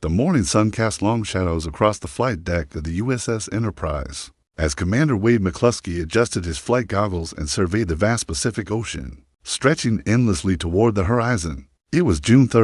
The morning sun cast long shadows across the flight deck of the USS Enterprise, as Commander Wade McCluskey adjusted his flight goggles and surveyed the vast Pacific Ocean, stretching endlessly toward the horizon. It was June 3,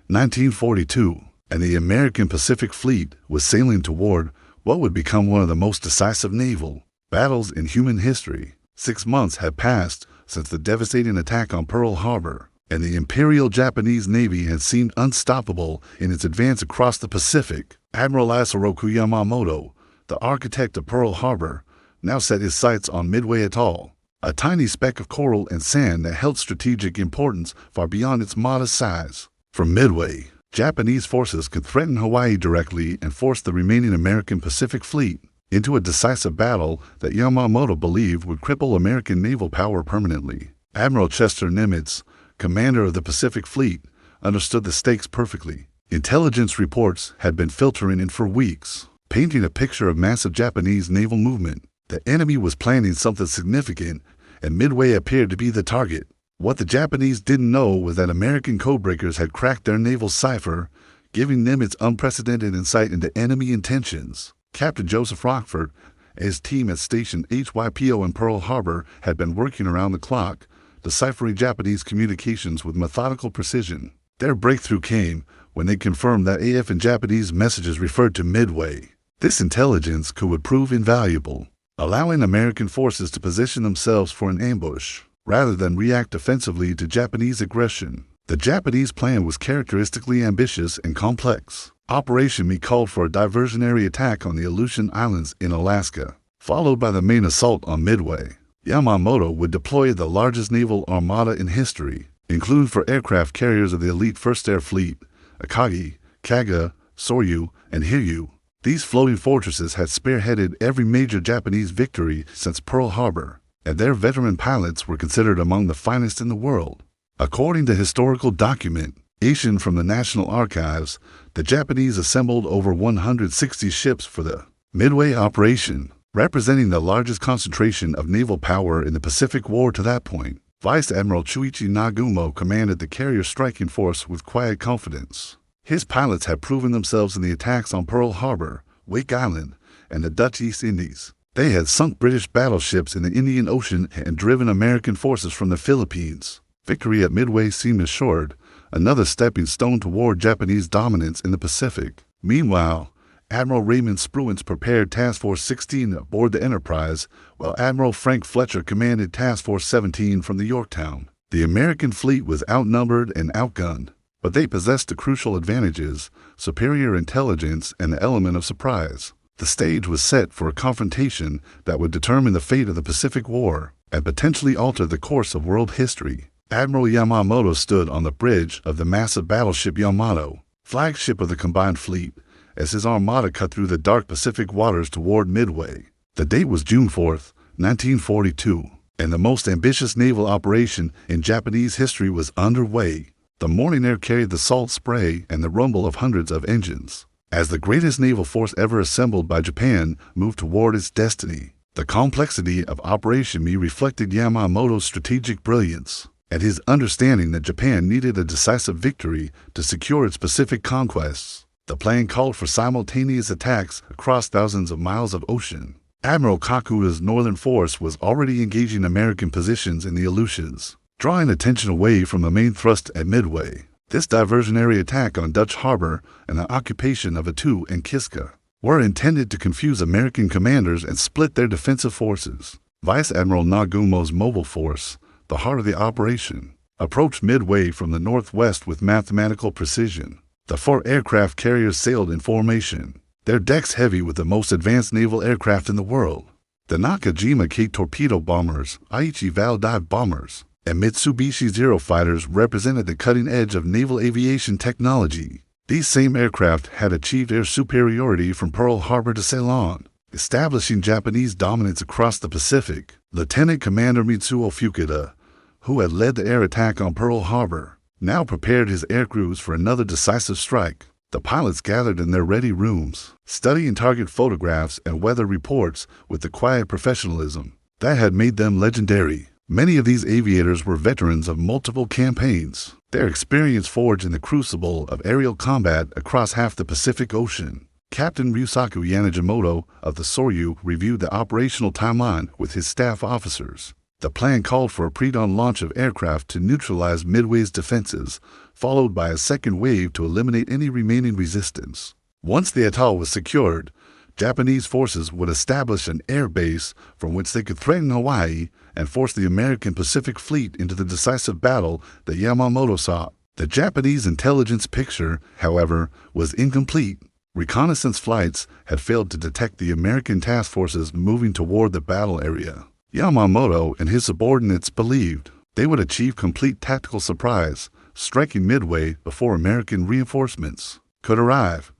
1942, and the American Pacific Fleet was sailing toward what would become one of the most decisive naval battles in human history. 6 months had passed since the devastating attack on Pearl Harbor, and the Imperial Japanese Navy had seemed unstoppable in its advance across the Pacific. Admiral Isoroku Yamamoto, the architect of Pearl Harbor, now set his sights on Midway Atoll, a tiny speck of coral and sand that held strategic importance far beyond its modest size. From Midway, Japanese forces could threaten Hawaii directly and force the remaining American Pacific Fleet into a decisive battle that Yamamoto believed would cripple American naval power permanently. Admiral Chester Nimitz, commander of the Pacific Fleet, understood the stakes perfectly. Intelligence reports had been filtering in for weeks, painting a picture of massive Japanese naval movement. The enemy was planning something significant, and Midway appeared to be the target. What the Japanese didn't know was that American codebreakers had cracked their naval cipher, giving Nimitz unprecedented insight into enemy intentions. Captain Joseph Rockford and his team at Station HYPO in Pearl Harbor had been working around the clock, deciphering Japanese communications with methodical precision. Their breakthrough came when they confirmed that AF and Japanese messages referred to Midway. This intelligence would prove invaluable, allowing American forces to position themselves for an ambush rather than react offensively to Japanese aggression. The Japanese plan was characteristically ambitious and complex. Operation Me called for a diversionary attack on the Aleutian Islands in Alaska, followed by the main assault on Midway. Yamamoto would deploy the largest naval armada in history, including for aircraft carriers of the elite First Air Fleet, Akagi, Kaga, Soryu, and Hiryu. These floating fortresses had spearheaded every major Japanese victory since Pearl Harbor, and their veteran pilots were considered among the finest in the world. According to historical documentation from the National Archives, the Japanese assembled over 160 ships for the Midway operation, representing the largest concentration of naval power in the Pacific War to that point. Vice Admiral Chuichi Nagumo commanded the carrier striking force with quiet confidence. His pilots had proven themselves in the attacks on Pearl Harbor, Wake Island, and the Dutch East Indies. They had sunk British battleships in the Indian Ocean and driven American forces from the Philippines. Victory at Midway seemed assured, another stepping stone toward Japanese dominance in the Pacific. Meanwhile, Admiral Raymond Spruance prepared Task Force 16 aboard the Enterprise, while Admiral Frank Fletcher commanded Task Force 17 from the Yorktown. The American fleet was outnumbered and outgunned, but they possessed the crucial advantages, superior intelligence, and the element of surprise. The stage was set for a confrontation that would determine the fate of the Pacific War and potentially alter the course of world history. Admiral Yamamoto stood on the bridge of the massive battleship Yamato, flagship of the combined fleet, as his armada cut through the dark Pacific waters toward Midway. The date was June 4, 1942, and the most ambitious naval operation in Japanese history was underway. The morning air carried the salt spray and the rumble of hundreds of engines, as the greatest naval force ever assembled by Japan moved toward its destiny. The complexity of Operation Me reflected Yamamoto's strategic brilliance and his understanding that Japan needed a decisive victory to secure its Pacific conquests. The plan called for simultaneous attacks across thousands of miles of ocean. Admiral Kakuda's northern force was already engaging American positions in the Aleutians, drawing attention away from the main thrust at Midway. This diversionary attack on Dutch Harbor and the occupation of Attu and Kiska were intended to confuse American commanders and split their defensive forces. Vice Admiral Nagumo's mobile force, the heart of the operation, approached Midway from the northwest with mathematical precision. The 4 aircraft carriers sailed in formation, their decks heavy with the most advanced naval aircraft in the world. The Nakajima K torpedo bombers, Aichi Val dive bombers, and Mitsubishi Zero fighters represented the cutting edge of naval aviation technology. These same aircraft had achieved air superiority from Pearl Harbor to Ceylon, establishing Japanese dominance across the Pacific. Lieutenant Commander Mitsuo Fukuda, who had led the air attack on Pearl Harbor, now prepared his air crews for another decisive strike. The pilots gathered in their ready rooms, studying target photographs and weather reports with the quiet professionalism that had made them legendary. Many of these aviators were veterans of multiple campaigns, their experience forged in the crucible of aerial combat across half the Pacific Ocean. Captain Ryusaku Yanagimoto of the Soryu reviewed the operational timeline with his staff officers. The plan called for a pre-dawn launch of aircraft to neutralize Midway's defenses, followed by a second wave to eliminate any remaining resistance. Once the atoll was secured, Japanese forces would establish an air base from which they could threaten Hawaii and force the American Pacific Fleet into the decisive battle that Yamamoto sought. The Japanese intelligence picture, however, was incomplete. Reconnaissance flights had failed to detect the American task forces moving toward the battle area. Yamamoto and his subordinates believed they would achieve complete tactical surprise, striking Midway before American reinforcements could arrive.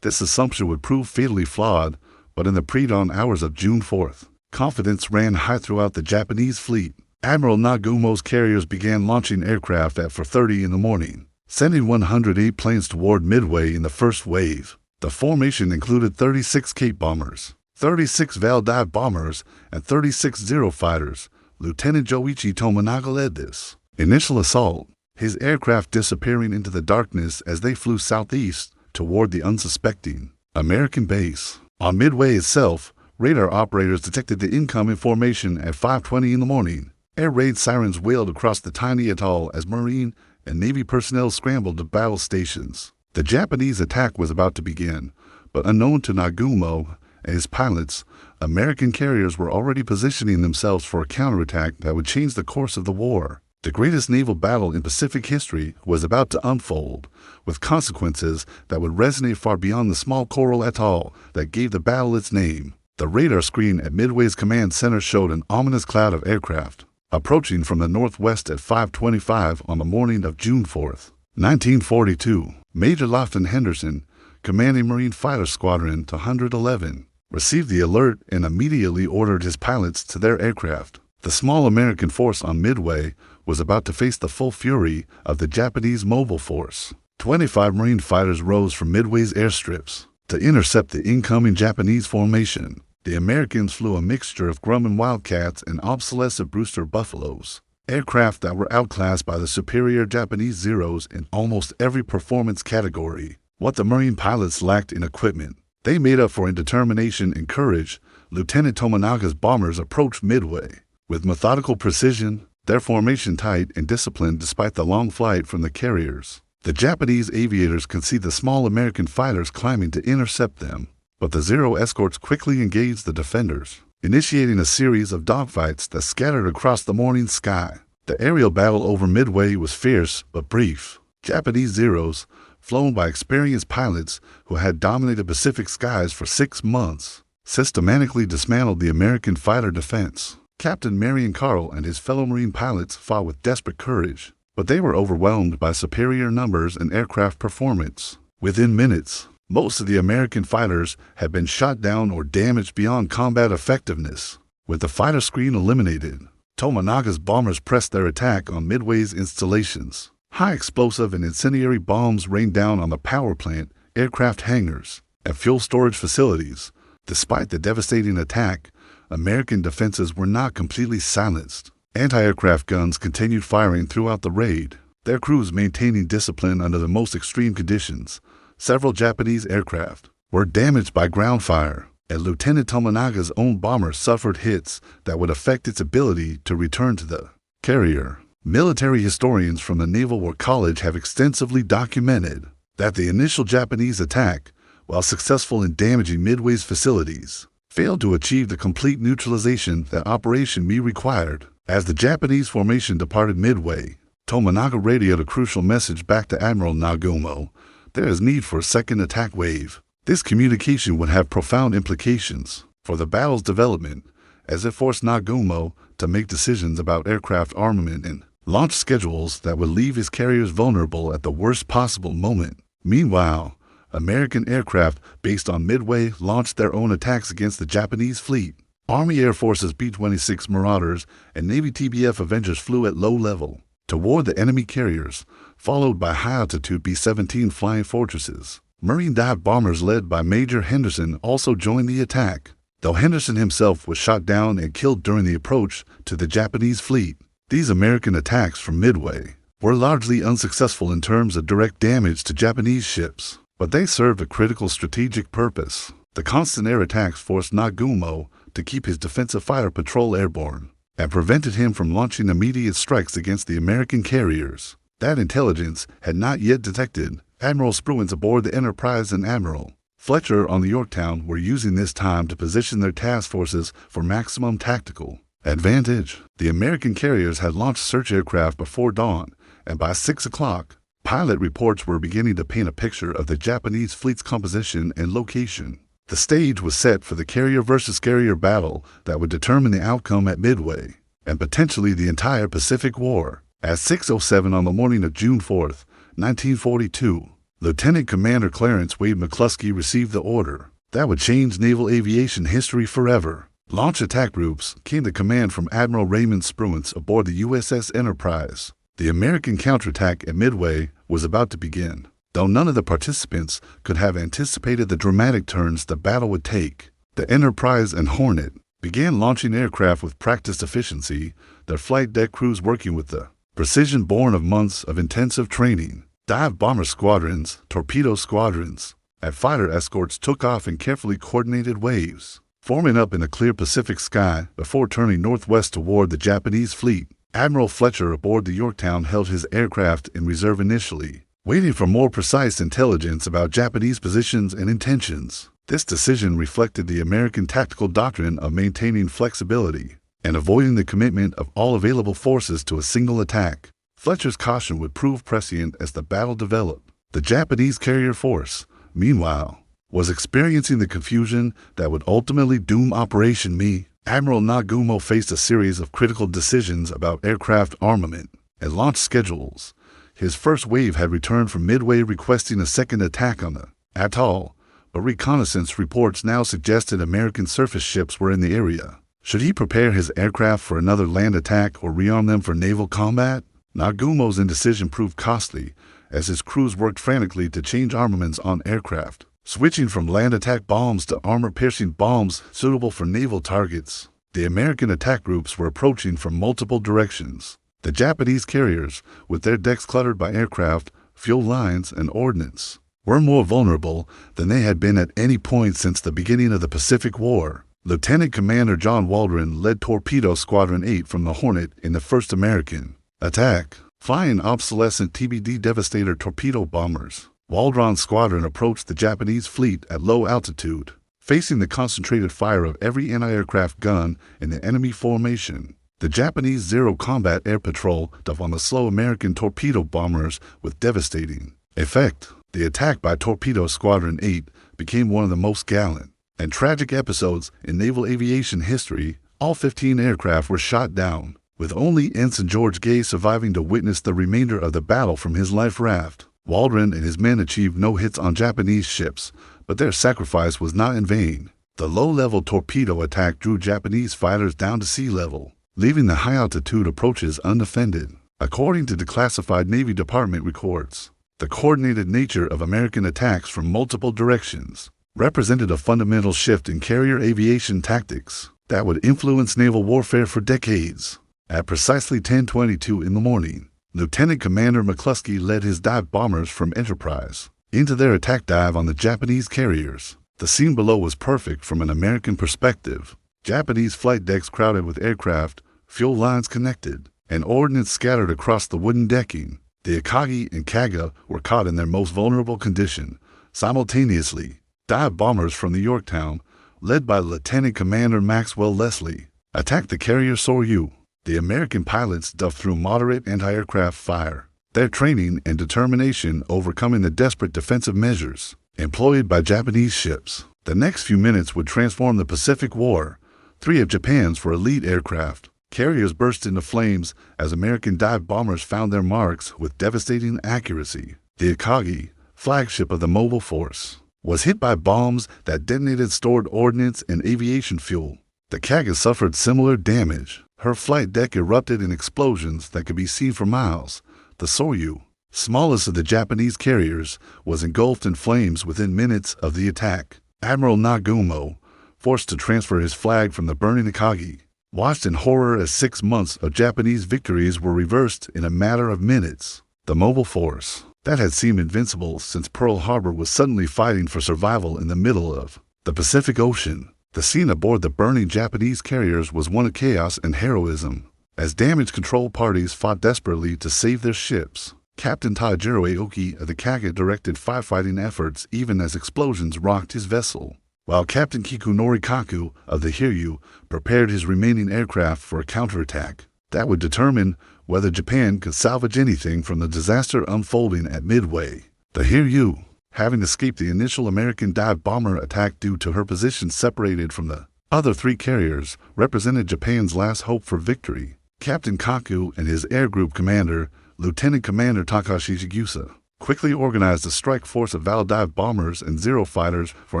This assumption would prove fatally flawed, but in the pre-dawn hours of June 4th, confidence ran high throughout the Japanese fleet. Admiral Nagumo's carriers began launching aircraft at 4:30 in the morning, sending 108 planes toward Midway in the first wave. The formation included 36 Cape bombers, 36 Val dive bombers, and 36 Zero fighters. Lieutenant Joichi Tomonaga led this initial assault, his aircraft disappearing into the darkness as they flew southeast toward the unsuspecting American base. On Midway itself, radar operators detected the incoming formation at 5:20 in the morning. Air raid sirens wailed across the tiny atoll as Marine and Navy personnel scrambled to battle stations. The Japanese attack was about to begin, but unknown to Nagumo and his pilots, American carriers were already positioning themselves for a counterattack that would change the course of the war. The greatest naval battle in Pacific history was about to unfold, with consequences that would resonate far beyond the small coral atoll that gave the battle its name. The radar screen at Midway's command center showed an ominous cloud of aircraft approaching from the northwest at 5:25 on the morning of June 4th, 1942. Major Lofton Henderson, commanding Marine Fighter Squadron 111, received the alert and immediately ordered his pilots to their aircraft. The small American force on Midway was about to face the full fury of the Japanese mobile force. 25 Marine fighters rose from Midway's airstrips to intercept the incoming Japanese formation. The Americans flew a mixture of Grumman Wildcats and obsolescent Brewster Buffaloes, aircraft that were outclassed by the superior Japanese Zeros in almost every performance category. What the Marine pilots lacked in equipment, they made up for in determination and courage. Lieutenant Tomonaga's bombers approached Midway with methodical precision, their formation tight and disciplined despite the long flight from the carriers. The Japanese aviators could see the small American fighters climbing to intercept them, but the Zero escorts quickly engaged the defenders, initiating a series of dogfights that scattered across the morning sky. The aerial battle over Midway was fierce but brief. Japanese Zeros, flown by experienced pilots who had dominated Pacific skies for 6 months, systematically dismantled the American fighter defense. Captain Marion Carl and his fellow Marine pilots fought with desperate courage, but they were overwhelmed by superior numbers and aircraft performance. Within minutes, most of the American fighters had been shot down or damaged beyond combat effectiveness. With the fighter screen eliminated, Tomonaga's bombers pressed their attack on Midway's installations. High explosive and incendiary bombs rained down on the power plant, aircraft hangars, and fuel storage facilities. Despite the devastating attack, American defenses were not completely silenced. Anti-aircraft guns continued firing throughout the raid, their crews maintaining discipline under the most extreme conditions. Several Japanese aircraft were damaged by ground fire, and Lieutenant Tomonaga's own bomber suffered hits that would affect its ability to return to the carrier. Military historians from the Naval War College have extensively documented that the initial Japanese attack, while successful in damaging Midway's facilities, failed to achieve the complete neutralization that Operation Me required. As the Japanese formation departed Midway, Tomonaga radioed a crucial message back to Admiral Nagumo. There is need for a second attack wave. This communication would have profound implications for the battle's development, as it forced Nagumo to make decisions about aircraft armament and launch schedules that would leave his carriers vulnerable at the worst possible moment. Meanwhile, American aircraft based on Midway launched their own attacks against the Japanese fleet. Army Air Force's B-26 Marauders and Navy TBF Avengers flew at low level toward the enemy carriers, followed by high-altitude B-17 Flying Fortresses. Marine dive bombers led by Major Henderson also joined the attack. though Henderson himself was shot down and killed during the approach to the Japanese fleet. These American attacks from Midway were largely unsuccessful in terms of direct damage to Japanese ships, but they served a critical strategic purpose. The constant air attacks forced Nagumo to keep his defensive fighter patrol airborne and prevented him from launching immediate strikes against the American carriers that intelligence had not yet detected. Admiral Spruance aboard the Enterprise and Admiral Fletcher on the Yorktown were using this time to position their task forces for maximum tactical advantage. The American carriers had launched search aircraft before dawn, and by 6 o'clock, pilot reports were beginning to paint a picture of the Japanese fleet's composition and location. The stage was set for the carrier versus carrier battle that would determine the outcome at Midway, and potentially the entire Pacific War. At 6:07 on the morning of June 4, 1942, Lieutenant Commander Clarence Wade McCluskey received the order that would change naval aviation history forever. Launch attack groups came to command from Admiral Raymond Spruance aboard the USS Enterprise. The American counterattack at Midway was about to begin, though none of the participants could have anticipated the dramatic turns the battle would take. The Enterprise and Hornet began launching aircraft with practiced efficiency, their flight deck crews working with the precision born of months of intensive training. Dive bomber squadrons, torpedo squadrons, and fighter escorts took off in carefully coordinated waves, forming up in the clear Pacific sky before turning northwest toward the Japanese fleet. Admiral Fletcher aboard the Yorktown held his aircraft in reserve initially, waiting for more precise intelligence about Japanese positions and intentions. This decision reflected the American tactical doctrine of maintaining flexibility and avoiding the commitment of all available forces to a single attack. Fletcher's caution would prove prescient as the battle developed. The Japanese carrier force, meanwhile, was experiencing the confusion that would ultimately doom Operation Me. Admiral Nagumo faced a series of critical decisions about aircraft armament and launch schedules. His first wave had returned from Midway requesting a second attack on the atoll, but reconnaissance reports now suggested American surface ships were in the area. Should he prepare his aircraft for another land attack or rearm them for naval combat? Nagumo's indecision proved costly, as his crews worked frantically to change armaments on aircraft, switching from land attack bombs to armor-piercing bombs suitable for naval targets. The American attack groups were approaching from multiple directions. The Japanese carriers, with their decks cluttered by aircraft, fuel lines, and ordnance, were more vulnerable than they had been at any point since the beginning of the Pacific War. Lieutenant Commander John Waldron led Torpedo Squadron 8 from the Hornet in the first American attack, flying obsolescent TBD Devastator torpedo bombers. Waldron's squadron approached the Japanese fleet at low altitude, facing the concentrated fire of every anti-aircraft gun in the enemy formation. The Japanese Zero Combat Air Patrol dove on the slow American torpedo bombers with devastating effect. The attack by Torpedo Squadron 8 became one of the most gallant and tragic episodes in naval aviation history. All 15 aircraft were shot down, with only Ensign George Gay surviving to witness the remainder of the battle from his life raft. Waldron and his men achieved no hits on Japanese ships, but their sacrifice was not in vain. The low-level torpedo attack drew Japanese fighters down to sea level, leaving the high-altitude approaches undefended. According to declassified Navy Department records, the coordinated nature of American attacks from multiple directions represented a fundamental shift in carrier aviation tactics that would influence naval warfare for decades. At precisely 10:22 in the morning, Lieutenant Commander McCluskey led his dive bombers from Enterprise into their attack dive on the Japanese carriers. The scene below was perfect from an American perspective. Japanese flight decks crowded with aircraft, fuel lines connected, and ordnance scattered across the wooden decking. The Akagi and Kaga were caught in their most vulnerable condition. Simultaneously, dive bombers from the Yorktown, led by Lieutenant Commander Maxwell Leslie, attacked the carrier Soryu. The American pilots dove through moderate anti-aircraft fire, their training and determination overcoming the desperate defensive measures employed by Japanese ships. The next few minutes would transform the Pacific War. 3 of Japan's elite aircraft carriers burst into flames as American dive bombers found their marks with devastating accuracy. The Akagi, flagship of the mobile force, was hit by bombs that detonated stored ordnance and aviation fuel. The Kaga suffered similar damage. Her flight deck erupted in explosions that could be seen for miles. The Soryu, smallest of the Japanese carriers, was engulfed in flames within minutes of the attack. Admiral Nagumo, forced to transfer his flag from the burning Akagi, watched in horror as 6 months of Japanese victories were reversed in a matter of minutes. The mobile force that had seemed invincible since Pearl Harbor was suddenly fighting for survival in the middle of the Pacific Ocean. The scene aboard the burning Japanese carriers was one of chaos and heroism, as damage control parties fought desperately to save their ships. Captain Tajiro Aoki of the Kaga directed firefighting efforts even as explosions rocked his vessel, while Captain Kikunori Kaku of the Hiryu prepared his remaining aircraft for a counterattack that would determine whether Japan could salvage anything from the disaster unfolding at Midway. The Hiryu, having escaped the initial American dive bomber attack due to her position separated from the other 3 carriers, represented Japan's last hope for victory. Captain Kaku and his air group commander, Lieutenant Commander Takashi Chigusa, quickly organized a strike force of Val dive bombers and Zero fighters for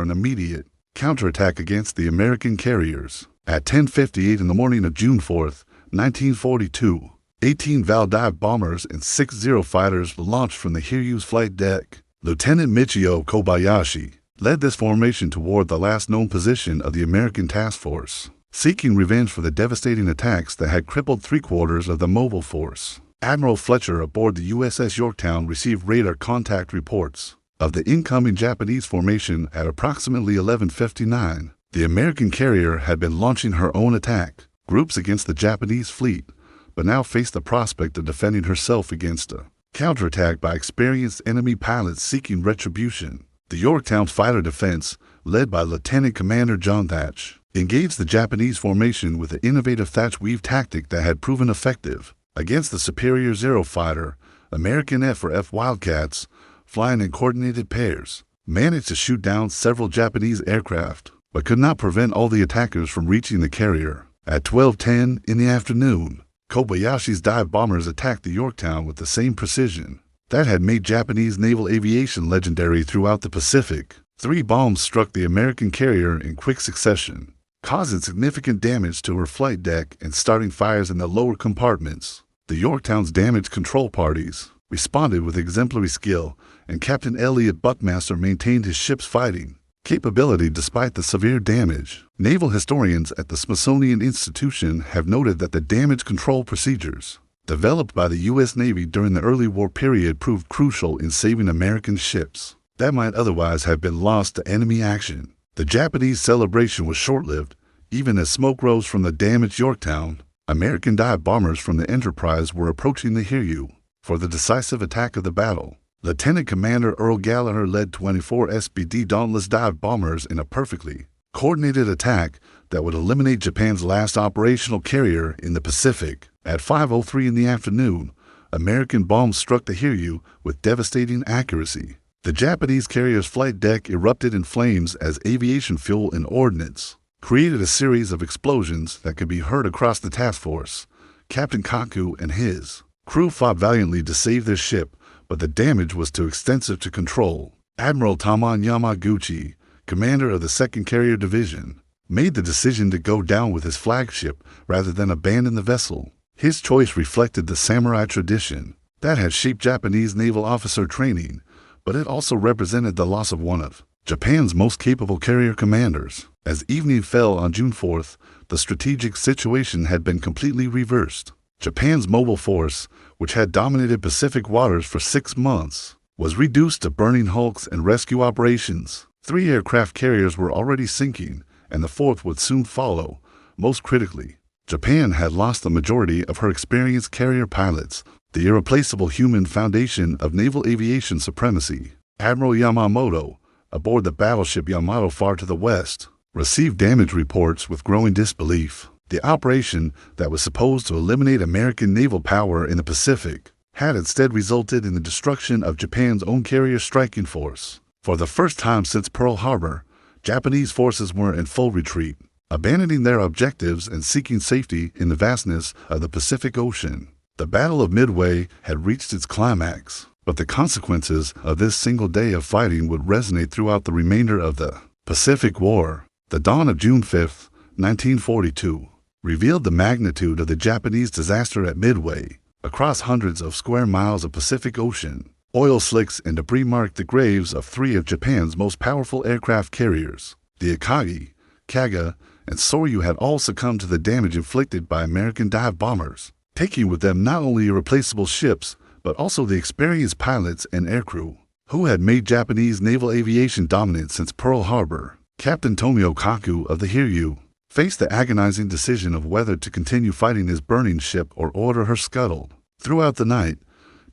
an immediate counterattack against the American carriers. At 10:58 in the morning of June 4, 1942, 18 Val dive bombers and 6 Zero fighters launched from the Hiryu's flight deck. Lieutenant Michio Kobayashi led this formation toward the last known position of the American task force, seeking revenge for the devastating attacks that had crippled 3/4 of the mobile force. Admiral Fletcher aboard the USS Yorktown received radar contact reports of the incoming Japanese formation at approximately 11:59. The American carrier had been launching her own attack groups against the Japanese fleet, but now faced the prospect of defending herself against a counterattack by experienced enemy pilots seeking retribution. The Yorktown's fighter defense, led by Lieutenant Commander John Thatch, engaged the Japanese formation with the innovative Thatch weave tactic that had proven effective against the superior Zero fighter. American F-4F Wildcats, flying in coordinated pairs, managed to shoot down several Japanese aircraft, but could not prevent all the attackers from reaching the carrier. At 12:10 in the afternoon, Kobayashi's dive bombers attacked the Yorktown with the same precision that had made Japanese naval aviation legendary throughout the Pacific. 3 bombs struck the American carrier in quick succession, causing significant damage to her flight deck and starting fires in the lower compartments. The Yorktown's damage control parties responded with exemplary skill, and Captain Elliot Buckmaster maintained his ship's fighting capability despite the severe damage. Naval historians at the Smithsonian Institution have noted that the damage control procedures developed by the U.S. Navy during the early war period proved crucial in saving American ships that might otherwise have been lost to enemy action. The Japanese celebration was short-lived, even as smoke rose from the damaged Yorktown. American dive bombers from the Enterprise were approaching the Hiryu for the decisive attack of the battle. Lieutenant Commander Earl Gallagher led 24 SBD Dauntless dive bombers in a perfectly coordinated attack that would eliminate Japan's last operational carrier in the Pacific. At 5:03 in the afternoon, American bombs struck the Hiryu with devastating accuracy. The Japanese carrier's flight deck erupted in flames as aviation fuel and ordnance created a series of explosions that could be heard across the task force. Captain Kaku and his crew fought valiantly to save their ship, but the damage was too extensive to control. Admiral Taman Yamaguchi, commander of the 2nd Carrier Division, made the decision to go down with his flagship rather than abandon the vessel. His choice reflected the samurai tradition that had shaped Japanese naval officer training, but it also represented the loss of one of Japan's most capable carrier commanders. As evening fell on June 4th, the strategic situation had been completely reversed. Japan's mobile force, which had dominated Pacific waters for 6 months, was reduced to burning hulks and rescue operations. 3 aircraft carriers were already sinking, and the 4th would soon follow. Most critically, Japan had lost the majority of her experienced carrier pilots, the irreplaceable human foundation of naval aviation supremacy. Admiral Yamamoto, aboard the battleship Yamato far to the west, received damage reports with growing disbelief. The operation that was supposed to eliminate American naval power in the Pacific had instead resulted in the destruction of Japan's own carrier striking force. For the first time since Pearl Harbor, Japanese forces were in full retreat, abandoning their objectives and seeking safety in the vastness of the Pacific Ocean. The Battle of Midway had reached its climax, but the consequences of this single day of fighting would resonate throughout the remainder of the Pacific War. The dawn of June 5, 1942, revealed the magnitude of the Japanese disaster at Midway. Across hundreds of square miles of Pacific Ocean, oil slicks and debris marked the graves of 3 of Japan's most powerful aircraft carriers. The Akagi, Kaga, and Soryu had all succumbed to the damage inflicted by American dive bombers, taking with them not only irreplaceable ships, but also the experienced pilots and aircrew, who had made Japanese naval aviation dominant since Pearl Harbor. Captain Tomio Kaku of the Hiryu faced the agonizing decision of whether to continue fighting his burning ship or order her scuttled. Throughout the night,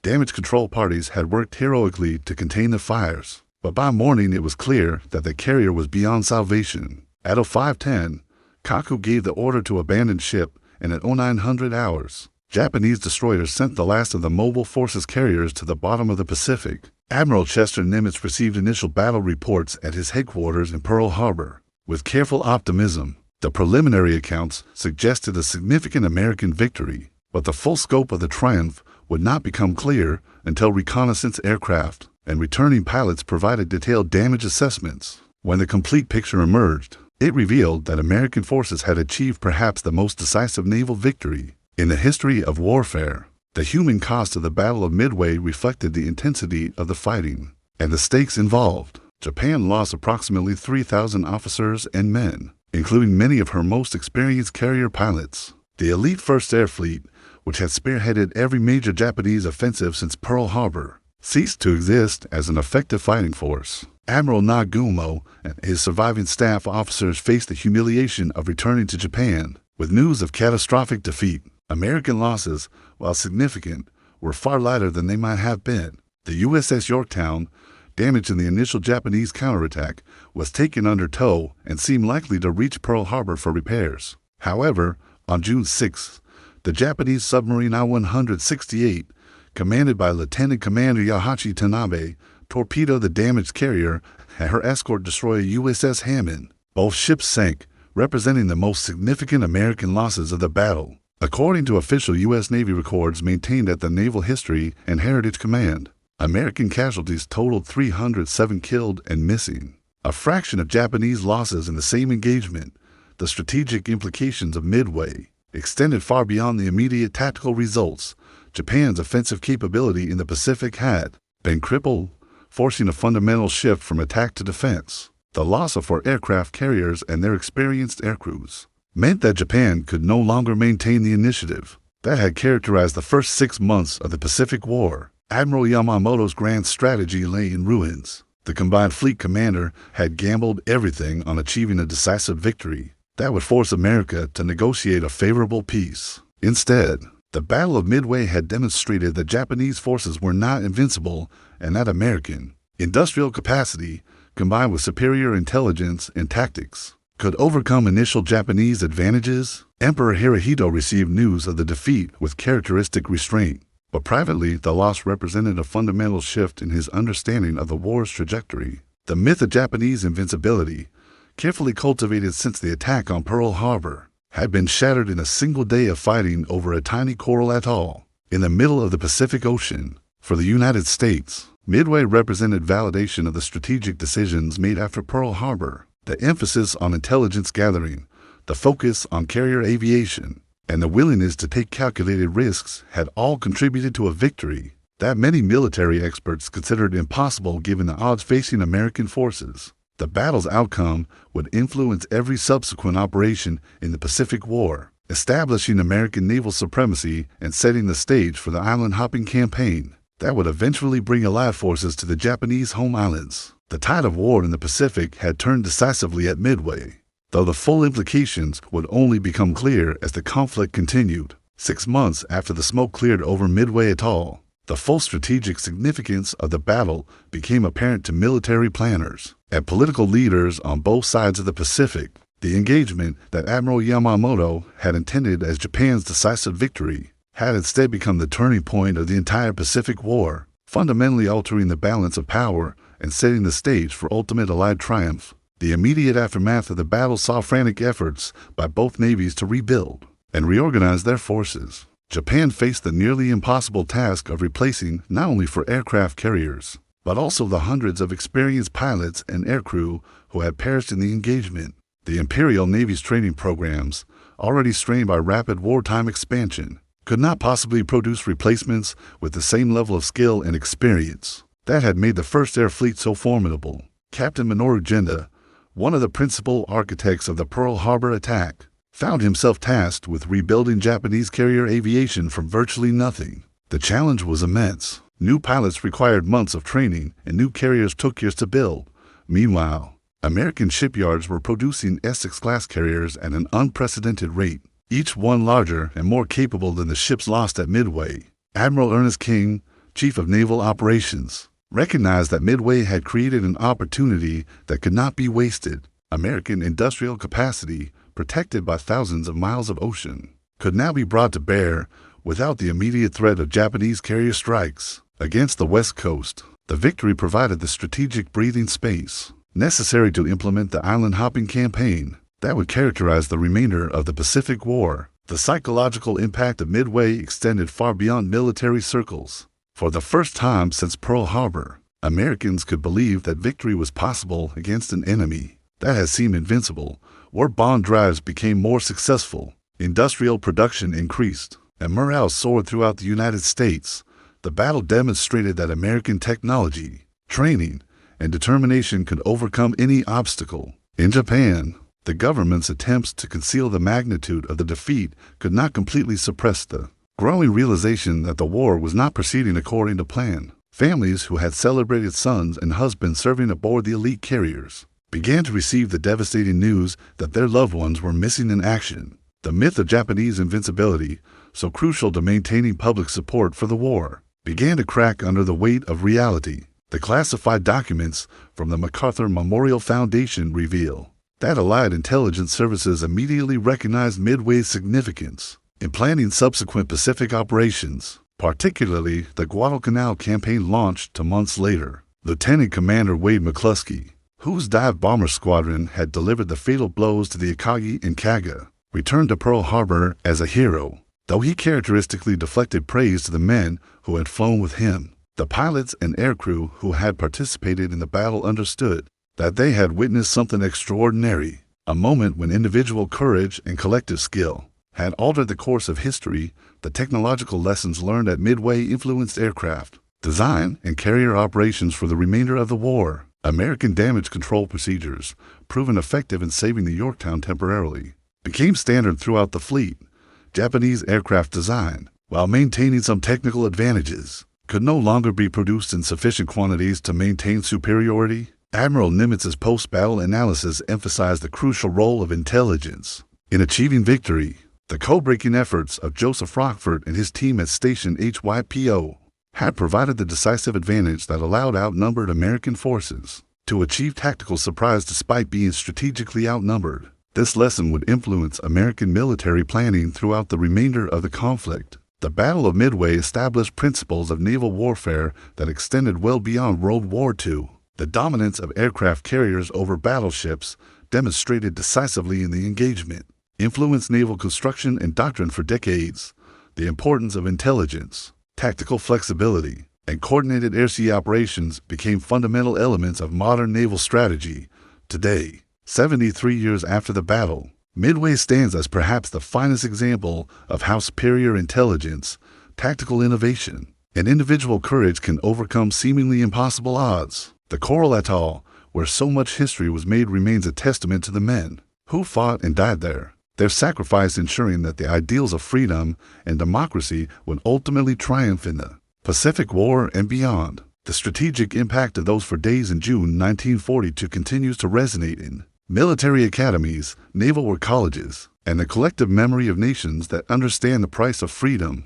damage control parties had worked heroically to contain the fires, but by morning it was clear that the carrier was beyond salvation. At 05:10, Kaku gave the order to abandon ship, and at 0900 hours, Japanese destroyers sent the last of the mobile forces carriers to the bottom of the Pacific. Admiral Chester Nimitz received initial battle reports at his headquarters in Pearl Harbor. With careful optimism, the preliminary accounts suggested a significant American victory, but the full scope of the triumph would not become clear until reconnaissance aircraft and returning pilots provided detailed damage assessments. When the complete picture emerged, it revealed that American forces had achieved perhaps the most decisive naval victory in the history of warfare. The human cost of the Battle of Midway reflected the intensity of the fighting and the stakes involved. Japan lost approximately 3,000 officers and men, including many of her most experienced carrier pilots. The elite First Air Fleet, which had spearheaded every major Japanese offensive since Pearl Harbor, ceased to exist as an effective fighting force. Admiral Nagumo and his surviving staff officers faced the humiliation of returning to Japan with news of catastrophic defeat. American losses, while significant, were far lighter than they might have been. The USS Yorktown, damaged in the initial Japanese counterattack, was taken under tow and seemed likely to reach Pearl Harbor for repairs. However, on June 6, the Japanese submarine I-168, commanded by Lieutenant Commander Yahachi Tanabe, torpedoed the damaged carrier and her escort destroyer USS Hammond. Both ships sank, representing the most significant American losses of the battle. According to official U.S. Navy records maintained at the Naval History and Heritage Command, American casualties totaled 307 killed and missing, a fraction of Japanese losses in the same engagement. The strategic implications of Midway extended far beyond the immediate tactical results. Japan's offensive capability in the Pacific had been crippled, forcing a fundamental shift from attack to defense. The loss of 4 aircraft carriers and their experienced aircrews meant that Japan could no longer maintain the initiative that had characterized the first 6 months of the Pacific War. Admiral Yamamoto's grand strategy lay in ruins. The combined fleet commander had gambled everything on achieving a decisive victory that would force America to negotiate a favorable peace. Instead, the Battle of Midway had demonstrated that Japanese forces were not invincible and that American industrial capacity, combined with superior intelligence and tactics, could overcome initial Japanese advantages. Emperor Hirohito received news of the defeat with characteristic restraint, but privately the loss represented a fundamental shift in his understanding of the war's trajectory. The myth of Japanese invincibility, carefully cultivated since the attack on Pearl Harbor, had been shattered in a single day of fighting over a tiny coral atoll in the middle of the Pacific Ocean. For the United States, Midway represented validation of the strategic decisions made after Pearl Harbor. The emphasis on intelligence gathering, the focus on carrier aviation, and the willingness to take calculated risks had all contributed to a victory that many military experts considered impossible given the odds facing American forces. The battle's outcome would influence every subsequent operation in the Pacific War, establishing American naval supremacy and setting the stage for the island-hopping campaign that would eventually bring Allied forces to the Japanese home islands. The tide of war in the Pacific had turned decisively at Midway, though the full implications would only become clear as the conflict continued. 6 months after the smoke cleared over Midway Atoll, the full strategic significance of the battle became apparent to military planners and political leaders on both sides of the Pacific. The engagement that Admiral Yamamoto had intended as Japan's decisive victory had instead become the turning point of the entire Pacific War, fundamentally altering the balance of power and setting the stage for ultimate Allied triumph. The immediate aftermath of the battle saw frantic efforts by both navies to rebuild and reorganize their forces. Japan faced the nearly impossible task of replacing not only 4 aircraft carriers, but also the hundreds of experienced pilots and aircrew who had perished in the engagement. The Imperial Navy's training programs, already strained by rapid wartime expansion, could not possibly produce replacements with the same level of skill and experience that had made the First Air Fleet so formidable. Captain Minoru Genda, one of the principal architects of the Pearl Harbor attack, found himself tasked with rebuilding Japanese carrier aviation from virtually nothing. The challenge was immense. New pilots required months of training, and new carriers took years to build. Meanwhile, American shipyards were producing Essex-class carriers at an unprecedented rate, each one larger and more capable than the ships lost at Midway. Admiral Ernest King, Chief of Naval Operations, recognized that Midway had created an opportunity that could not be wasted. American industrial capacity, protected by thousands of miles of ocean, could now be brought to bear without the immediate threat of Japanese carrier strikes. Against the West Coast, the victory provided the strategic breathing space necessary to implement the island-hopping campaign that would characterize the remainder of the Pacific War. The psychological impact of Midway extended far beyond military circles. For the first time since Pearl Harbor, Americans could believe that victory was possible against an enemy that had seemed invincible. War bond drives became more successful, industrial production increased, and morale soared throughout the United States. The battle demonstrated that American technology, training, and determination could overcome any obstacle. In Japan, the government's attempts to conceal the magnitude of the defeat could not completely suppress the growing realization that the war was not proceeding according to plan. Families who had celebrated sons and husbands serving aboard the elite carriers began to receive the devastating news that their loved ones were missing in action. The myth of Japanese invincibility, so crucial to maintaining public support for the war, began to crack under the weight of reality. The classified documents from the MacArthur Memorial Foundation reveal that Allied intelligence services immediately recognized Midway's significance in planning subsequent Pacific operations, particularly the Guadalcanal campaign launched 2 months later. Lieutenant Commander Wade McCluskey, whose dive bomber squadron had delivered the fatal blows to the Akagi and Kaga, returned to Pearl Harbor as a hero, though he characteristically deflected praise to the men who had flown with him. The pilots and aircrew who had participated in the battle understood that they had witnessed something extraordinary, a moment when individual courage and collective skill had altered the course of history. The technological lessons learned at Midway influenced aircraft design and carrier operations for the remainder of the war. American damage control procedures, proven effective in saving the Yorktown temporarily, became standard throughout the fleet. Japanese aircraft design, while maintaining some technical advantages, could no longer be produced in sufficient quantities to maintain superiority. Admiral Nimitz's post-battle analysis emphasized the crucial role of intelligence in achieving victory. The code-breaking efforts of Joseph Rockford and his team at Station HYPO had provided the decisive advantage that allowed outnumbered American forces to achieve tactical surprise despite being strategically outnumbered. This lesson would influence American military planning throughout the remainder of the conflict. The Battle of Midway established principles of naval warfare that extended well beyond World War II. The dominance of aircraft carriers over battleships, demonstrated decisively in the engagement, influenced naval construction and doctrine for decades. The importance of intelligence, tactical flexibility, and coordinated air-sea operations became fundamental elements of modern naval strategy. Today, 73 years after the battle, Midway stands as perhaps the finest example of how superior intelligence, tactical innovation, and individual courage can overcome seemingly impossible odds. The Coral Atoll, where so much history was made, remains a testament to the men who fought and died there, their sacrifice ensuring that the ideals of freedom and democracy would ultimately triumph in the Pacific War and beyond. The strategic impact of those 4 days in June 1942 continues to resonate in military academies, naval war colleges, and the collective memory of nations that understand the price of freedom.